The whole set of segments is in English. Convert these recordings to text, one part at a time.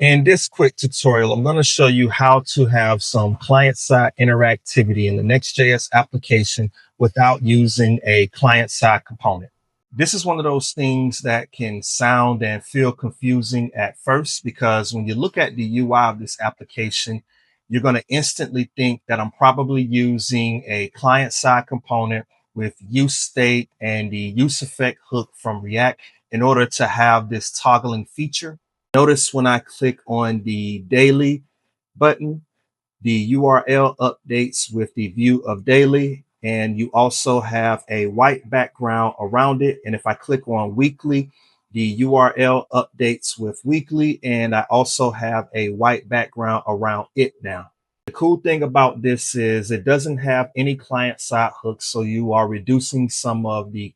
In this quick tutorial, I'm going to show you how to have some client-side interactivity in the Next.js application without using a client-side component. This is one of those things that can sound and feel confusing at first because when you look at the UI of this application, you're going to instantly think that I'm probably using a client-side component with useState and the useEffect hook from React in order to have this toggling feature. Notice when I click on the daily button, the URL updates with the view of daily, and you also have a white background around it. And if I click on weekly, the URL updates with weekly, and I also have a white background around it now. The cool thing about this is it doesn't have any client-side hooks, so you are reducing some of the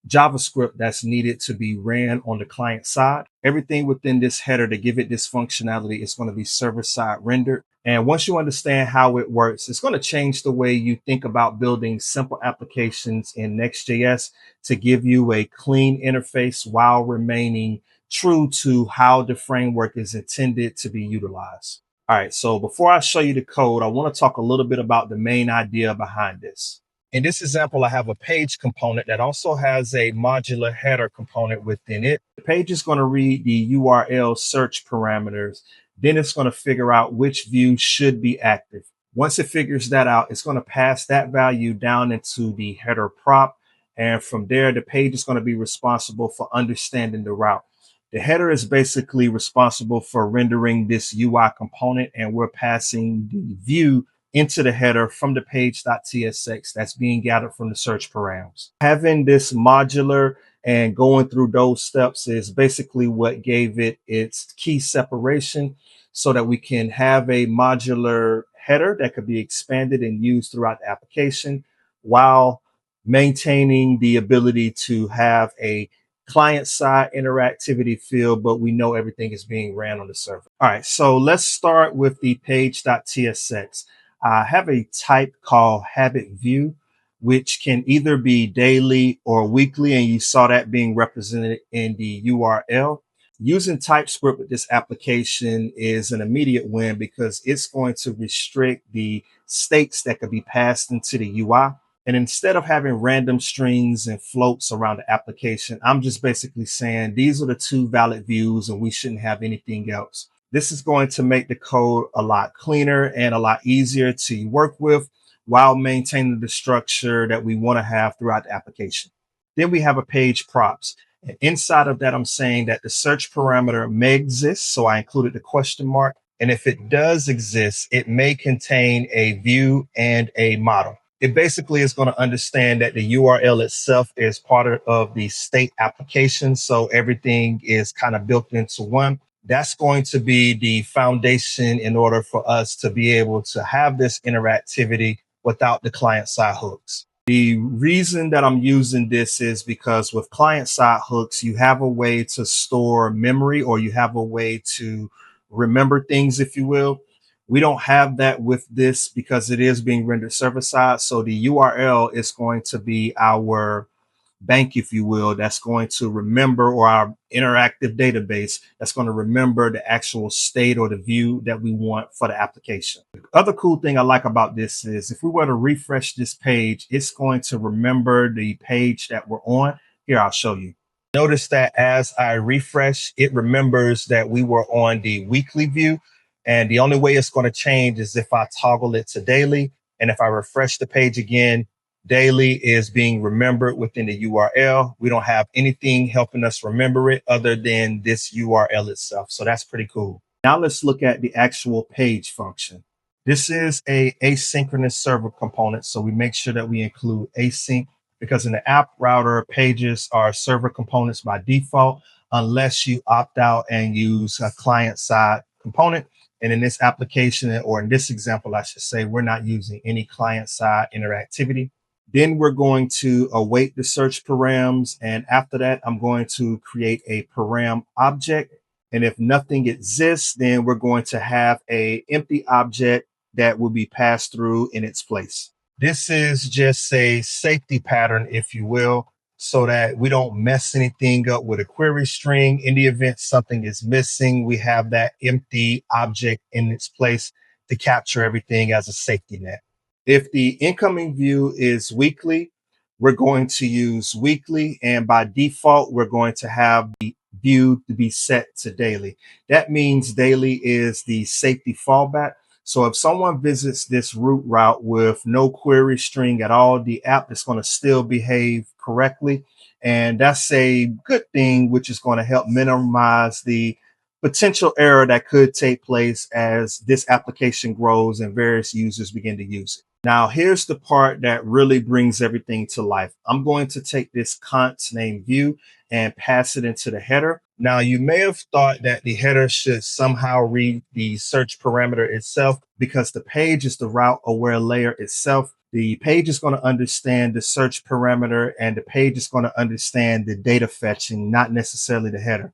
JavaScript that's needed to be ran on the client side. Everything within this header to give it this functionality is going to be server side rendered. And once you understand how it works, it's going to change the way you think about building simple applications in Next.js to give you a clean interface while remaining true to how the framework is intended to be utilized. All right, so before I show you the code, I want to talk a little bit about the main idea behind this. In this example, I have a page component that also has a modular header component within it. The page is going to read the URL search parameters. Then it's going to figure out which view should be active. Once it figures that out, it's going to pass that value down into the header prop. And from there, the page is going to be responsible for understanding the route. The header is basically responsible for rendering this UI component, and we're passing the view into the header from the page.tsx that's being gathered from the search params. Having this modular and going through those steps is basically what gave it its key separation so that we can have a modular header that could be expanded and used throughout the application while maintaining the ability to have a client-side interactivity field, but we know everything is being ran on the server. All right, so let's start with the page.tsx. I have a type called habit view, which can either be daily or weekly, and you saw that being represented in the URL. Using TypeScript with this application is an immediate win because it's going to restrict the states that could be passed into the UI. And instead of having random strings and floats around the application, I'm just basically saying these are the two valid views and we shouldn't have anything else. This is going to make the code a lot cleaner and a lot easier to work with while maintaining the structure that we want to have throughout the application. Then we have a page props. And inside of that, I'm saying that the search parameter may exist. So I included the question mark. And if it does exist, it may contain a view and a model. It basically is going to understand that the URL itself is part of the state application. So everything is kind of built into one. That's going to be the foundation in order for us to be able to have this interactivity without the client-side hooks. The reason that I'm using this is because with client-side hooks, you have a way to store memory or you have a way to remember things, if you will. We don't have that with this because it is being rendered server-side. So the URL is going to be our bank, if you will, that's going to remember, or our interactive database that's going to remember the actual state or the view that we want for the application. The other cool thing I like about this is if we were to refresh this page, it's going to remember the page that we're on. Here, I'll show you. Notice that as I refresh, it remembers that we were on the weekly view. And the only way it's going to change is if I toggle it to daily. And if I refresh the page again, daily is being remembered within the URL. We don't have anything helping us remember it other than this URL itself. So that's pretty cool. Now let's look at the actual page function. This is a asynchronous server component. So we make sure that we include async because in the app router, pages are server components by default, unless you opt out and use a client side component. And in this application, or in this example, I should say, we're not using any client side interactivity. Then we're going to await the search params. And after that, I'm going to create a param object. And if nothing exists, then we're going to have an empty object that will be passed through in its place. This is just a safety pattern, if you will. so that we don't mess anything up with a query string. In the event something is missing, we have that empty object in its place to capture everything as a safety net. If the incoming view is weekly, we're going to use weekly, and by default, we're going to have the view to be set to daily. That means daily is the safety fallback. So if someone visits this route with no query string at all, the app is going to still behave correctly. And that's a good thing, which is going to help minimize the potential error that could take place as this application grows and various users begin to use it. Now, here's the part that really brings everything to life. I'm going to take this const named view and pass it into the header. Now, you may have thought that the header should somehow read the search parameter itself because the page is the route aware layer itself. The page is going to understand the search parameter, and the page is going to understand the data fetching, not necessarily the header.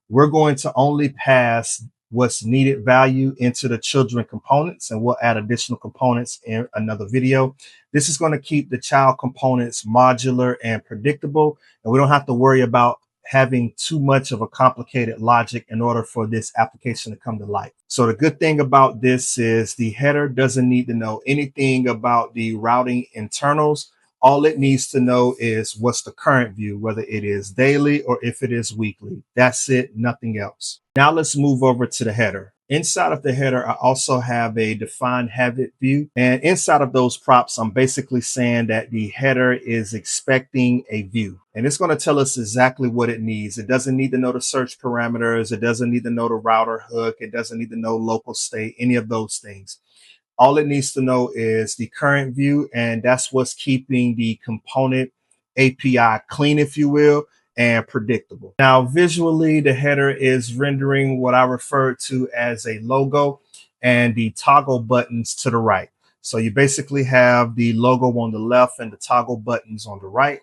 We're going to only pass what's needed value into the children components, and we'll add additional components in another video. This is going to keep the child components modular and predictable, and we don't have to worry about having too much of a complicated logic in order for this application to come to life. So the good thing about this is the header doesn't need to know anything about the routing internals. All it needs to know is what's the current view, whether it is daily or if it is weekly. That's it, nothing else. Now let's move over to the header. Inside of the header, I also have a defined habit view. And inside of those props, I'm basically saying that the header is expecting a view. And it's going to tell us exactly what it needs. It doesn't need to know the search parameters. It doesn't need to know the router hook. It doesn't need to know local state, any of those things. All it needs to know is the current view, and that's what's keeping the component API clean, if you will, and predictable. Now, visually, the header is rendering what I refer to as a logo and the toggle buttons to the right. So you basically have the logo on the left and the toggle buttons on the right.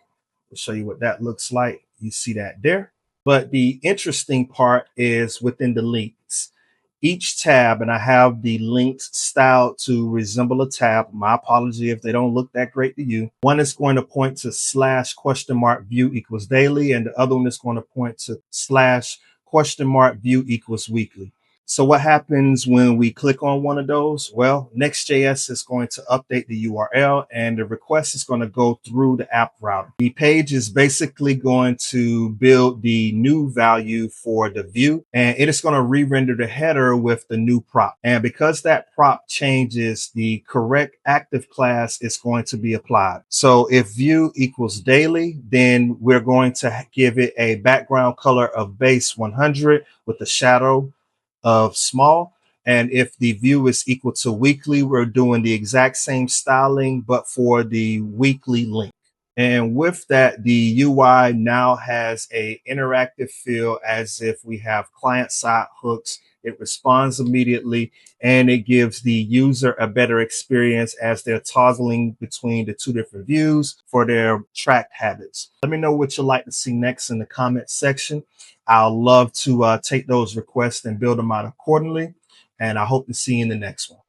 I'll show you what that looks like. You see that there. But the interesting part is within the links. Each tab, and I have the links styled to resemble a tab. My apology if they don't look that great to you. One is going to point to / view equals daily, and the other one is going to point to / view equals weekly. So what happens when we click on one of those? Well, Next.js is going to update the URL, and the request is going to go through the app router. The page is basically going to build the new value for the view, and it is going to re-render the header with the new prop. And because that prop changes, the correct active class is going to be applied. So if view equals daily, then we're going to give it a background color of base 100 with the shadow of small. And if the view is equal to weekly, we're doing the exact same styling, but for the weekly link. And with that, the UI now has a interactive feel as if we have client-side hooks. It responds immediately, and it gives the user a better experience as they're toggling between the two different views for their tracked habits. Let me know what you'd like to see next in the comment section. I'll love to take those requests and build them out accordingly. And I hope to see you in the next one.